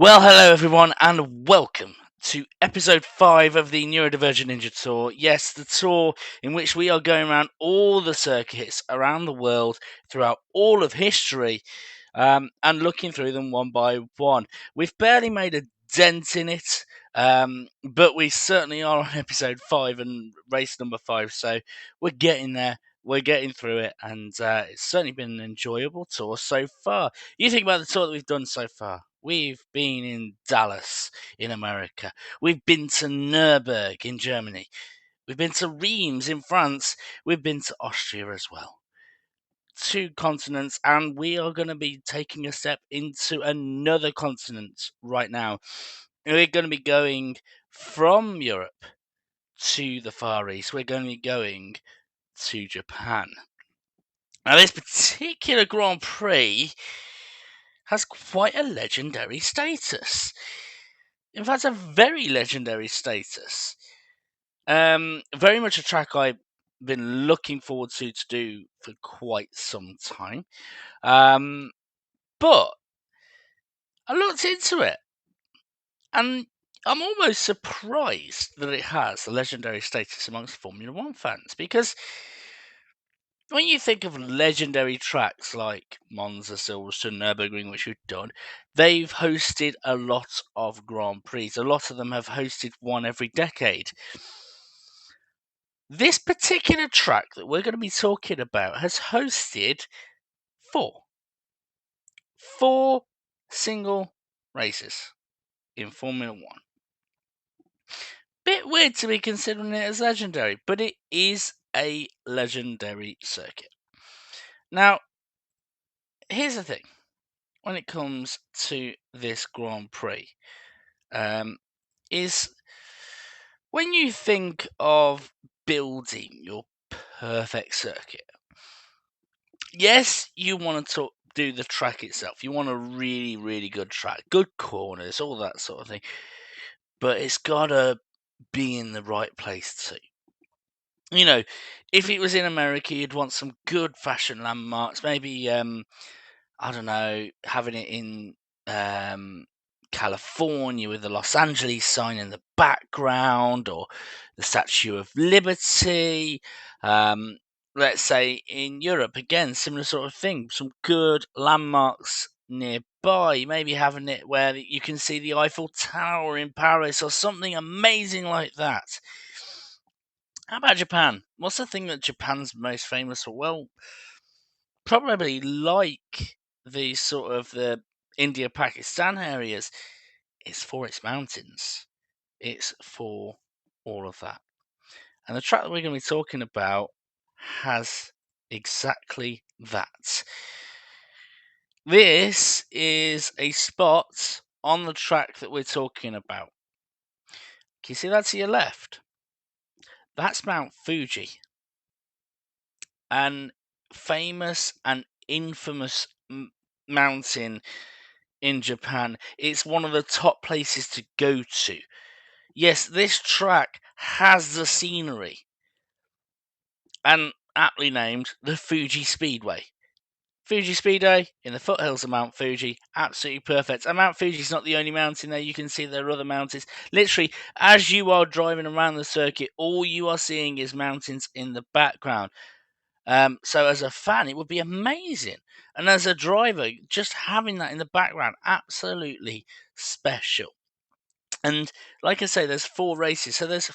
Well, hello everyone, and welcome to episode 5 of the Neurodivergent Ninja Tour. Yes, the tour in which we are going around all the circuits around the world throughout all of history and looking through them one by one. We've barely made a dent in it, but we certainly are on episode 5 and race number 5, so we're getting there. We're getting through it, and it's certainly been an enjoyable tour so far. You think about the tour that we've done so far. We've been in Dallas in America. We've been to Nuremberg in Germany. We've been to Reims in France. We've been to Austria as well. 2 continents, and we are going to be taking a step into another continent right now. We're going to be going from Europe to the Far East. We're going to be going to Japan. Now, this particular Grand Prix has quite a legendary status. In fact, a very legendary status. Very much a track I've been looking forward to do for quite some time. But I looked into it, and I'm almost surprised that it has a legendary status amongst Formula One fans, because when you think of legendary tracks like Monza, Silverstone, Nürburgring, which we've done, they've hosted a lot of Grand Prix. A lot of them have hosted one every decade. This particular track that we're going to be talking about has hosted four single races in Formula One. Bit weird to be considering it as legendary, but it is a legendary circuit. Now, here's the thing. When it comes to this Grand Prix, is when you think of building your perfect circuit, yes, you want to do the track itself. You want a really, really good track, good corners, all that sort of thing. But it's got to be in the right place too. You know, if it was in America, you'd want some good fashion landmarks. Maybe I don't know, having it in California with the Los Angeles sign in the background, or the Statue of Liberty. Let's say in Europe, again, similar sort of thing. Some good landmarks nearby. Maybe having it where you can see the Eiffel Tower in Paris or something amazing like that. How about Japan? What's the thing that Japan's most famous for? Well, probably like the sort of the India-Pakistan areas, it's for its mountains. It's for all of that. And the track that we're going to be talking about has exactly that. This is a spot on the track that we're talking about. Can you see that to your left? That's Mount Fuji. An famous and infamous mountain in Japan. It's one of the top places to go to. Yes, this track has the scenery, and aptly named the Fuji Speedway. Fuji Speedway in the foothills of Mount Fuji, absolutely perfect. And Mount Fuji's not the only mountain there. You can see there are other mountains. Literally, as you are driving around the circuit, all you are seeing is mountains in the background. So as a fan, it would be amazing. And as a driver, just having that in the background, absolutely special. And like I say, there's 4 races. So there's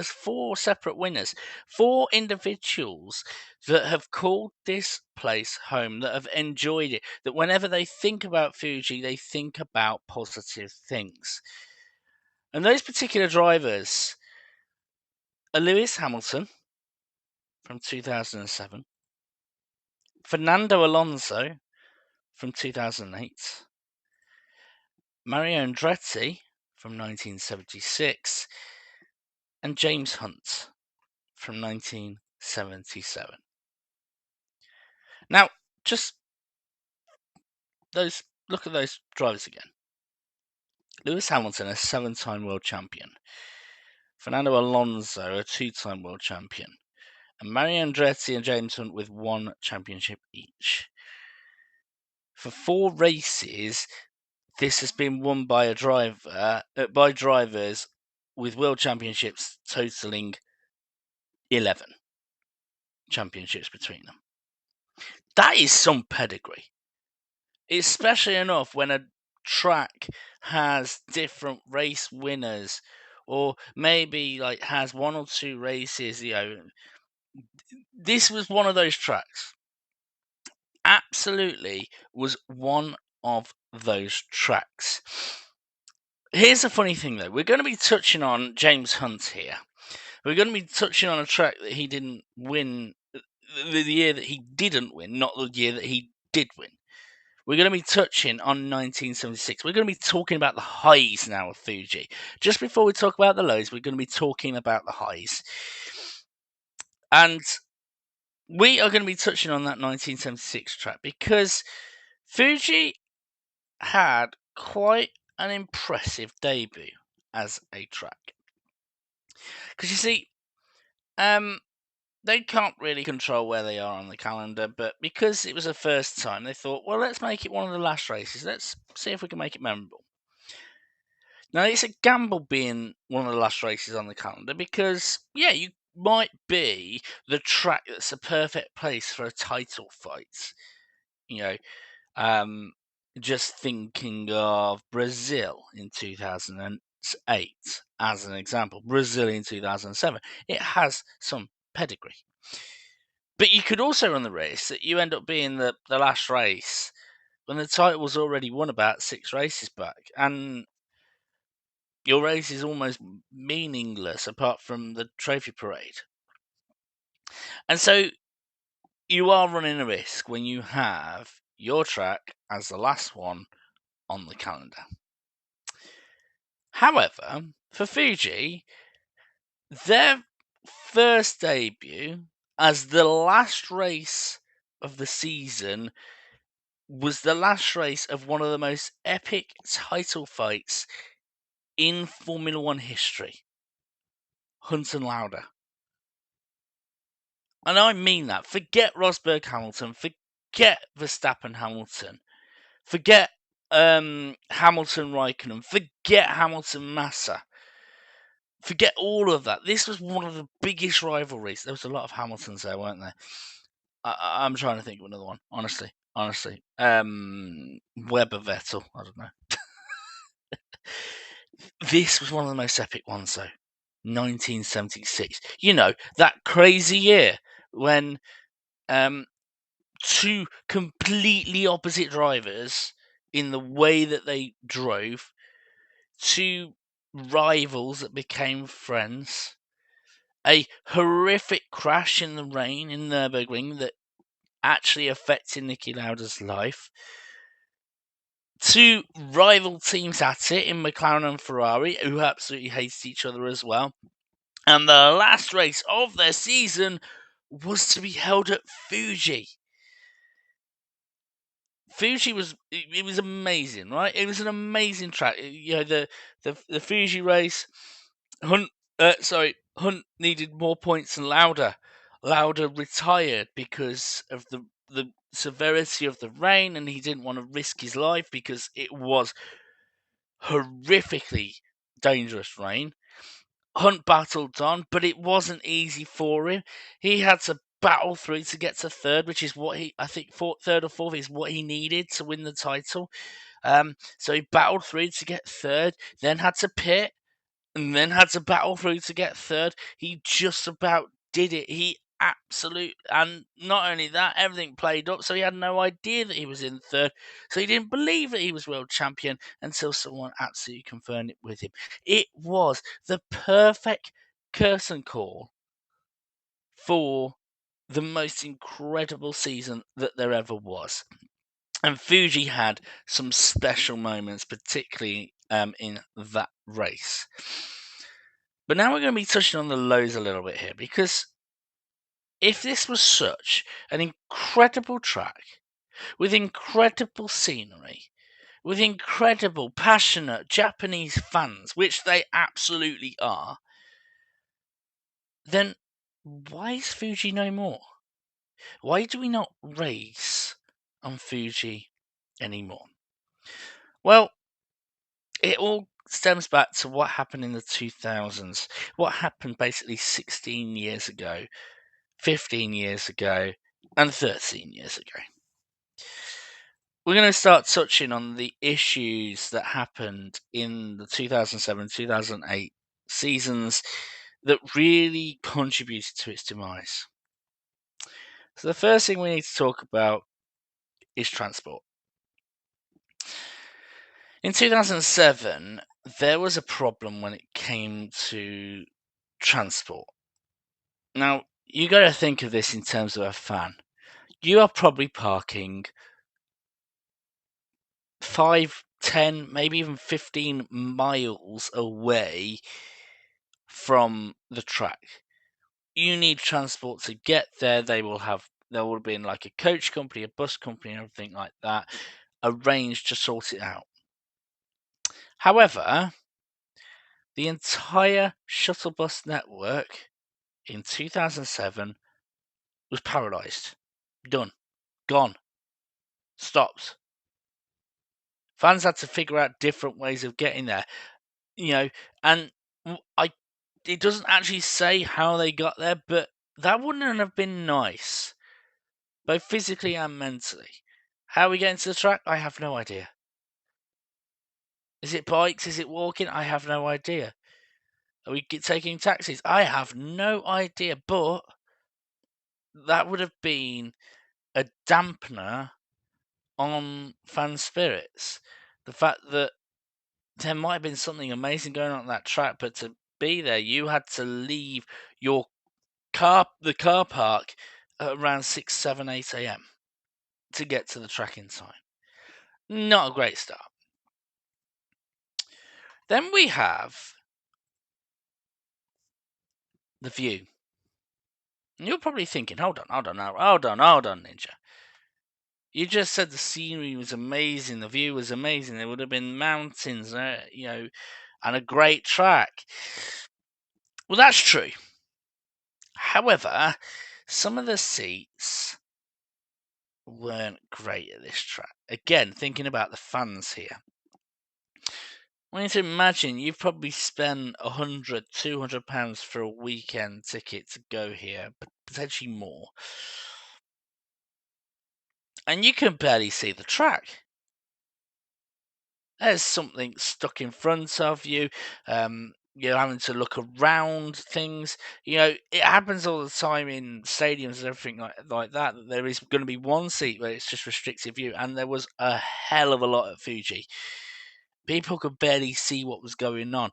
4 separate winners, 4 individuals that have called this place home, that have enjoyed it, that whenever they think about Fuji, they think about positive things. And those particular drivers are Lewis Hamilton from 2007, Fernando Alonso from 2008, Mario Andretti from 1976, and James Hunt from 1977. Now, just look at those drivers again. Lewis Hamilton, a 7-time world champion. Fernando Alonso, a 2-time world champion. And Mario Andretti and James Hunt with 1 championship each. For 4 races, this has been won by a driver by drivers with world championships totaling 11 championships between them. That is some pedigree, especially enough when a track has different race winners, or maybe like has one or two races. This was one of those tracks. Absolutely was one of those tracks. Here's a funny thing though. We're going to be touching on James Hunt here. We're going to be touching on a track that he didn't win, the year that he didn't win, not the year that he did win. We're going to be touching on 1976. We're going to be talking about the highs now of Fuji. Just before we talk about the lows, we're going to be talking about the highs. And we are going to be touching on that 1976 track because Fuji had quite an impressive debut as a track. Because you see, they can't really control where they are on the calendar, but because it was the first time, they thought, well, let's make it one of the last races. Let's see if we can make it memorable. Now, it's a gamble being one of the last races on the calendar because, yeah, you might be the track that's the perfect place for a title fight. Just thinking of Brazil in 2008 as an example, Brazil in 2007, it has some pedigree. But you could also run the race that you end up being the last race when the title was already won about 6 races back, and your race is almost meaningless apart from the trophy parade. And so you are running a risk when you have your track as the last one on the calendar. However, for Fuji, their first debut as the last race of the season was the last race of one of the most epic title fights in Formula One history. Hunt and Lauda. And I mean that. Forget Rosberg Hamilton. Forget Verstappen Hamilton. Forget Hamilton Raikkonen. Forget Hamilton Massa. Forget all of that. This was one of the biggest rivalries. There was a lot of Hamiltons there, weren't there? I'm trying to think of another one. Honestly. Webber Vettel. I don't know. This was one of the most epic ones, though. 1976. You know, that crazy year when two completely opposite drivers in the way that they drove, two rivals that became friends, a horrific crash in the rain in Nürburgring that actually affected Niki Lauda's life, two rival teams at it in McLaren and Ferrari, who absolutely hated each other as well. And the last race of their season was to be held at Fuji. Fuji was amazing, right? It was an amazing track. The Fuji race. Hunt needed more points than Lauda. Lauda retired because of the severity of the rain, and he didn't want to risk his life because it was horrifically dangerous rain. Hunt battled on, but it wasn't easy for him. He had to battle through to get to third, which is what I think third or fourth is what he needed to win the title. So he battled through to get third, then had to pit, and then had to battle through to get third. He just about did it. And not only that, everything played up, so he had no idea that he was in third. So he didn't believe that he was world champion until someone absolutely confirmed it with him. It was the perfect curtain call for the most incredible season that there ever was. And Fuji had some special moments, particularly in that race. But now we're going to be touching on the lows a little bit here, because if this was such an incredible track, with incredible scenery, with incredible, passionate Japanese fans, which they absolutely are, then why is Fuji no more? Why do we not race on Fuji anymore? Well, it all stems back to what happened in the 2000s. What happened basically 16 years ago, 15 years ago, and 13 years ago. We're going to start touching on the issues that happened in the 2007-2008 seasons that really contributed to its demise. So the first thing we need to talk about is transport. In 2007, there was a problem when it came to transport. Now, you got to think of this in terms of a fan. You are probably parking 5, 10, maybe even 15 miles away from the track. You need transport to get there. There will have been like a coach company, a bus company, and everything like that arranged to sort it out. However, the entire shuttle bus network in 2007 was paralysed. Done. Gone. Stopped. Fans had to figure out different ways of getting there. And it doesn't actually say how they got there, but that wouldn't have been nice, both physically and mentally. How are we getting to the track? I have no idea. Is it bikes? Is it walking? I have no idea. Are we taking taxis? I have no idea, but that would have been a dampener on fan spirits. The fact that there might have been something amazing going on that track, but to be there, you had to leave the car park at around 6, 7, 8 a.m. to get to the track in time. Not a great start. Then we have the view. And you're probably thinking, hold on, Ninja. You just said the scenery was amazing, the view was amazing. There would have been mountains, and a great track. Well, that's true. However, some of the seats weren't great at this track. Again, thinking about the fans here. I want you to imagine you've probably spent £100, £200 for a weekend ticket to go here, but potentially more. And you can barely see the track. There's something stuck in front of you. You're having to look around things. It happens all the time in stadiums and everything like that. There is going to be one seat where it's just restricted view, and there was a hell of a lot at Fuji. People could barely see what was going on,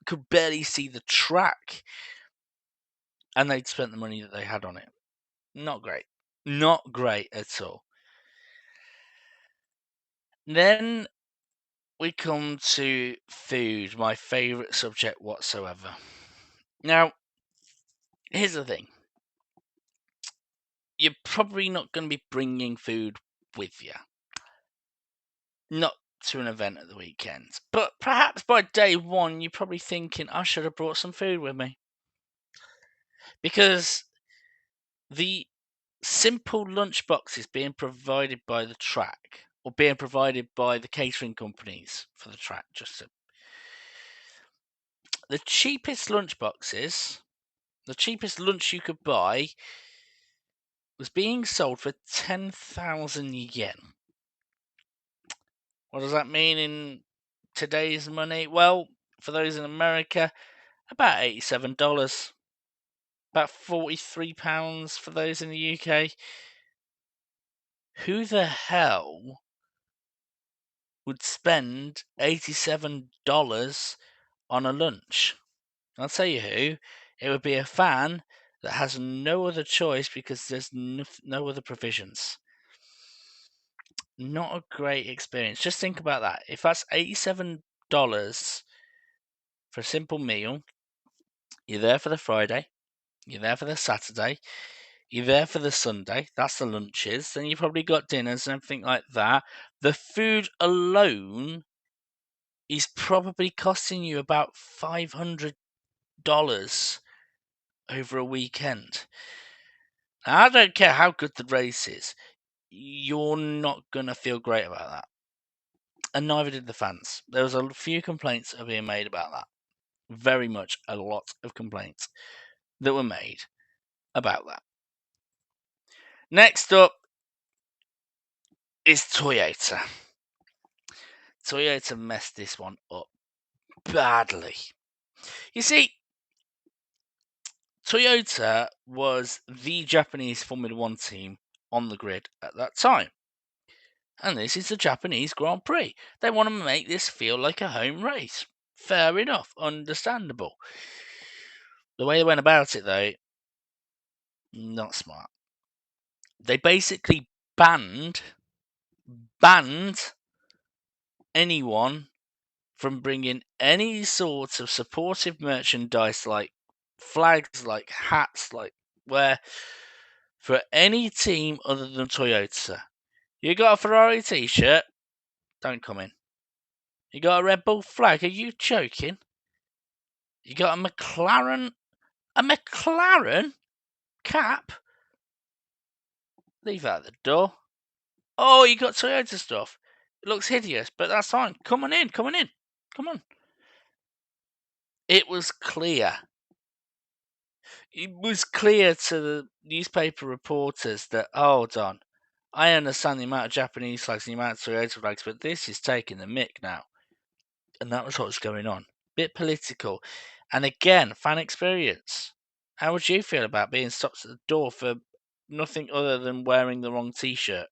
could barely see the track, and they'd spent the money that they had on it. Not great. Not great at all. Then we come to food, my favourite subject whatsoever. Now, here's the thing. You're probably not going to be bringing food with you. Not to an event at the weekend. But perhaps by day one, you're probably thinking, I should have brought some food with me. Because the simple lunch boxes being provided by the track, or being provided by the catering companies for the track, the cheapest lunch boxes, the cheapest lunch you could buy, was being sold for 10,000 yen. What does that mean in today's money? Well, for those in America, about $87. About £43 for those in the UK. Who the hell would spend $87 on a lunch? I'll tell you who. It would be a fan that has no other choice because there's no other provisions. Not a great experience. Just think about that. If that's $87 for a simple meal, you're there for the Friday, you're there for the Saturday, you're there for the Sunday. That's the lunches. Then you've probably got dinners and everything like that. The food alone is probably costing you about $500 over a weekend. Now, I don't care how good the race is, you're not going to feel great about that. and neither did the fans. There was a few complaints that are being made about that. Very much a lot of complaints that were made about that. Next up is Toyota. Toyota messed this one up badly. You see, Toyota was the Japanese Formula One team on the grid at that time. And this is the Japanese Grand Prix. They want to make this feel like a home race. Fair enough, understandable. The way they went about it, though, not smart. They basically banned anyone from bringing any sort of supportive merchandise like flags, like hats, like wear for any team other than Toyota. You got a Ferrari t-shirt? Don't come in. You got a Red Bull flag? Are you joking? You got a McLaren cap? Leave that at the door. Oh, you got Toyota stuff. It looks hideous, but that's fine. Come on in. Come on. It was clear. It was clear to the newspaper reporters that, hold on, I understand the amount of Japanese flags and the amount of Toyota flags, but this is taking the mick now. And that was what was going on. Bit political. And again, fan experience. How would you feel about being stopped at the door for nothing other than wearing the wrong t-shirt?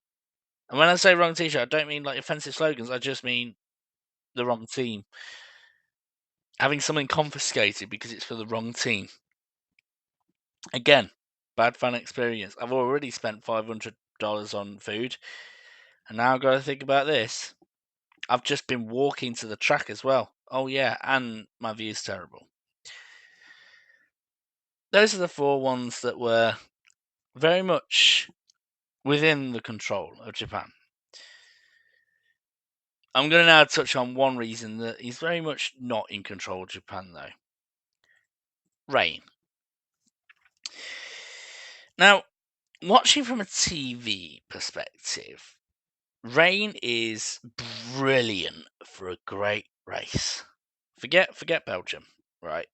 And when I say wrong t-shirt, I don't mean like offensive slogans. I just mean the wrong team. Having something confiscated because it's for the wrong team. Again, bad fan experience. I've already spent $500 on food, and now I've got to think about this. I've just been walking to the track as well. Oh yeah, and my view's terrible. Those are the 4 ones that were very much within the control of Japan. I'm going to now touch on one reason that is very much not in control of Japan, though. Rain. Now, watching from a TV perspective, rain is brilliant for a great race. Forget Belgium, right?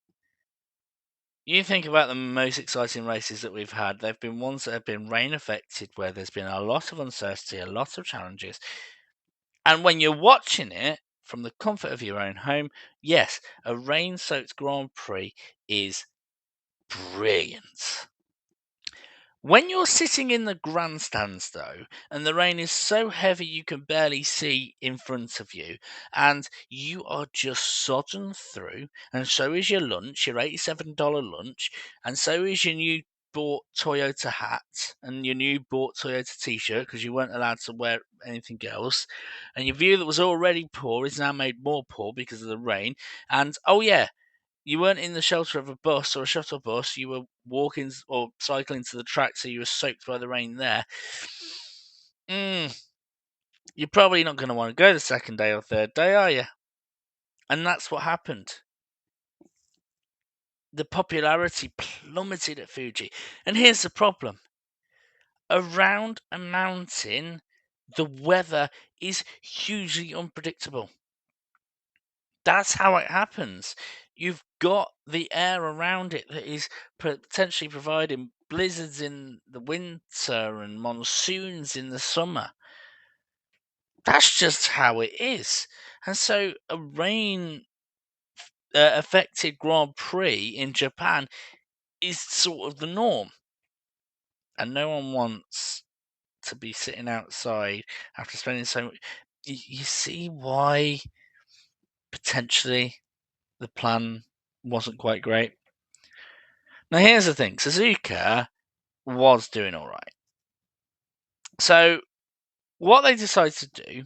You think about the most exciting races that we've had, they've been ones that have been rain affected, where there's been a lot of uncertainty, a lot of challenges. And when you're watching it from the comfort of your own home, yes, a rain-soaked Grand Prix is brilliant. When you're sitting in the grandstands, though, and the rain is so heavy you can barely see in front of you, and you are just sodden through, and so is your lunch, your $87 lunch, and so is your new bought Toyota hat and your new bought Toyota t-shirt because you weren't allowed to wear anything else, and your view that was already poor is now made more poor because of the rain, and oh yeah, you weren't in the shelter of a bus or a shuttle bus. You were walking or cycling to the track, so you were soaked by the rain there. You're probably not going to want to go the second day or third day, are you? And that's what happened. The popularity plummeted at Fuji. And here's the problem. Around a mountain, the weather is hugely unpredictable. That's how it happens. You've got the air around it that is potentially providing blizzards in the winter and monsoons in the summer. That's just how it is. And so a rain affected Grand Prix in Japan is sort of the norm. And no one wants to be sitting outside after spending so much. You see why potentially the plan wasn't quite great. Now, here's the thing. Suzuka was doing all right. So, what they decided to do,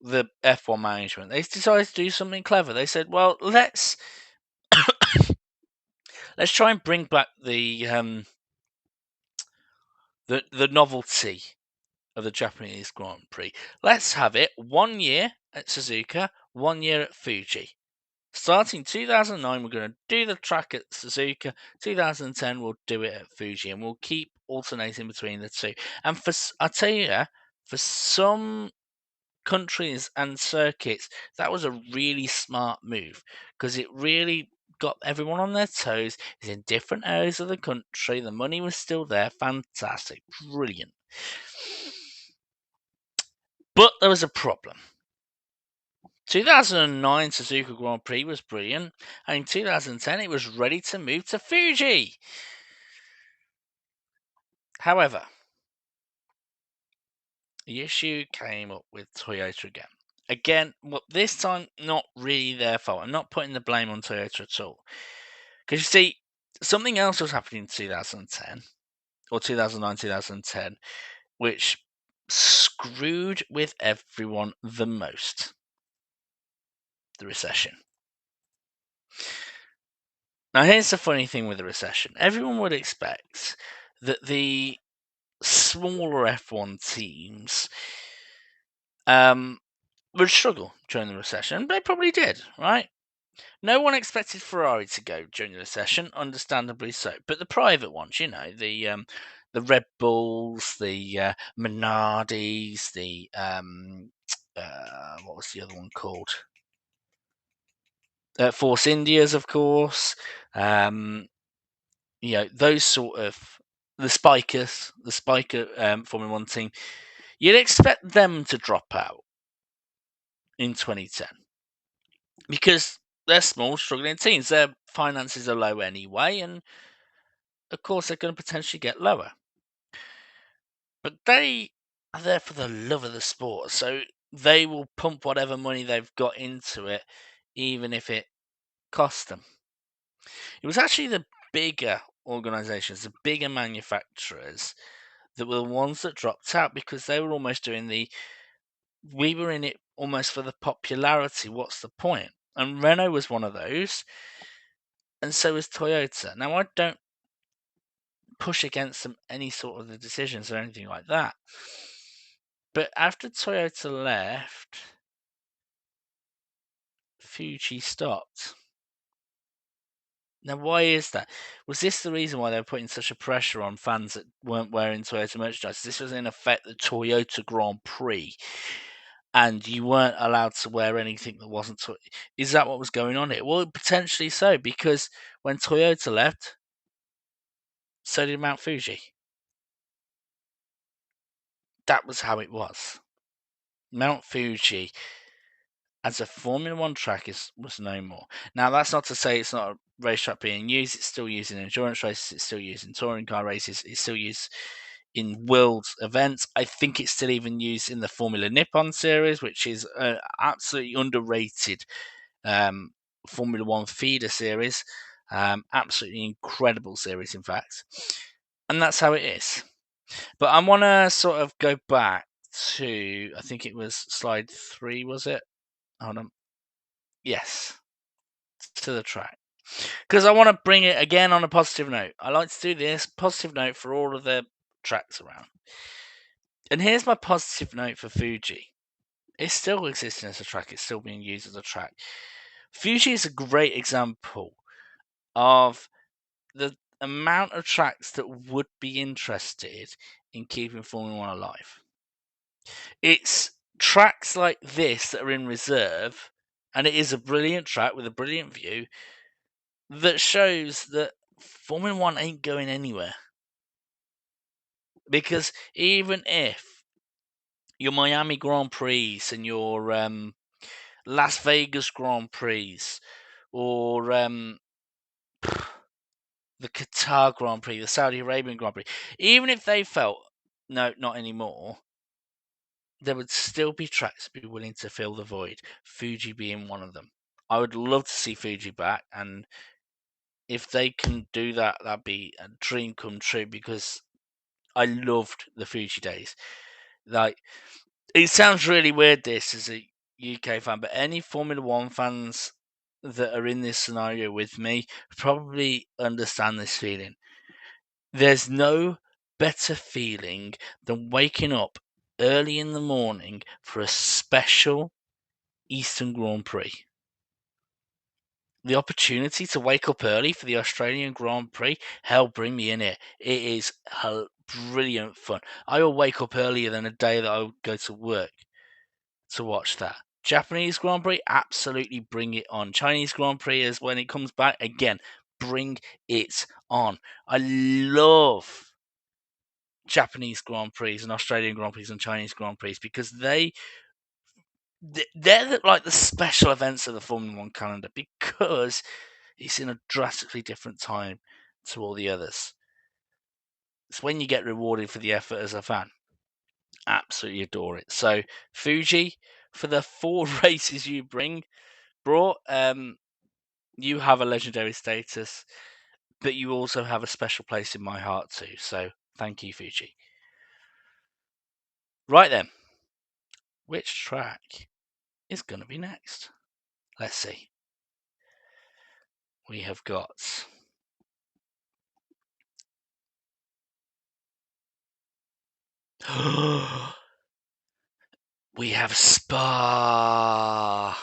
the F1 management, they decided to do something clever. They said, well, let's try and bring back the novelty of the Japanese Grand Prix. Let's have it 1 year at Suzuka, 1 year at Fuji. Starting 2009, we're going to do the track at Suzuka. 2010, we'll do it at Fuji, and we'll keep alternating between the two. And I tell you, for some countries and circuits, that was a really smart move because it really got everyone on their toes. It's in different areas of the country. The money was still there. Fantastic. Brilliant. But there was a problem. 2009 Suzuka Grand Prix was brilliant, and in 2010 it was ready to move to Fuji. However, the issue came up with Toyota again. Again, well, this time not really their fault. I'm not putting the blame on Toyota at all. Because you see, something else was happening in 2010, or 2009, 2010, which screwed with everyone the most. The recession. Now, here's the funny thing with the recession. Everyone would expect that the smaller F1 teams would struggle during the recession. They probably did, right? No one expected Ferrari to go during the recession, understandably so. But the private ones, the Red Bulls, the Minardis, the what was the other one called? Force Indias, of course. Those sort of the Spiker Formula One team. You'd expect them to drop out in 2010 because they're small, struggling teams. Their finances are low anyway, and of course they're going to potentially get lower. But they are there for the love of the sport, so they will pump whatever money they've got into it, even if it costs them. It was actually the bigger organisations, the bigger manufacturers, that were the ones that dropped out because they were almost doing we were in it almost for the popularity. What's the point? And Renault was one of those, and so was Toyota. Now, I don't push against them any sort of the decisions or anything like that. But after Toyota left, Fuji stopped. Now, why is that? Was this the reason why they were putting such a pressure on fans that weren't wearing Toyota merchandise? This was in effect the Toyota Grand Prix, and you weren't allowed to wear anything that wasn't. Is that what was going on here? Well, potentially so, because when Toyota left, so did Mount Fuji. That was how it was. Mount Fuji as a Formula One track was no more. Now, that's not to say it's not a racetrack being used. It's still used in endurance races. It's still used in touring car races. It's still used in world events. I think it's still even used in the Formula Nippon series, which is an absolutely underrated Formula One feeder series. Absolutely incredible series, in fact. And that's how it is. But I want to sort of go back to, I think it was slide 3, was it? Hold on. Yes, to the track. Because I want to bring it again on a positive note. I like to do this positive note for all of the tracks around. And here's my positive note for Fuji. It's still existing as a track. It's still being used as a track. Fuji is a great example of the amount of tracks that would be interested in keeping Formula One alive. It's tracks like this that are in reserve, and it is a brilliant track with a brilliant view that shows that Formula One ain't going anywhere. Because even if your Miami Grand Prix and your Las Vegas Grand Prix or the Qatar Grand Prix, the Saudi Arabian Grand Prix, even if they felt, no, not anymore, there would still be tracks that be willing to fill the void, Fuji being one of them. I would love to see Fuji back, and if they can do that, that'd be a dream come true because I loved the Fuji days. Like, it sounds really weird this as a UK fan, but any Formula One fans that are in this scenario with me probably understand this feeling. There's no better feeling than waking up early in the morning for a special Eastern Grand Prix. The opportunity to wake up early for the Australian Grand Prix, hell, bring me in it. It is brilliant fun. I will wake up earlier than a day that I would go to work to watch that. Japanese Grand Prix, absolutely bring it on. Chinese Grand Prix is when it comes back again. Bring it on. I love Japanese Grand Prix and Australian Grand Prix and Chinese Grand Prix because they're like the special events of the Formula One calendar because it's in a drastically different time to all the others. It's when you get rewarded for the effort as a fan. Absolutely adore it. So Fuji, for the 4 races you brought, you have a legendary status, but you also have a special place in my heart too. So thank you, Fuji. Right then, which track is going to be next? Let's see. We have got we have Spa.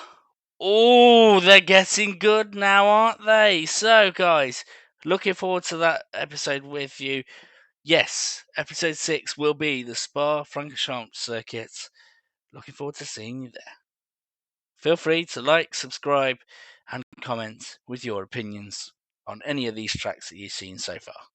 Oh, they're getting good now, aren't they? So, guys, looking forward to that episode with you. Yes, episode 6 will be the Spa-Francorchamps circuit. Looking forward to seeing you there. Feel free to like, subscribe, and comment with your opinions on any of these tracks that you've seen so far.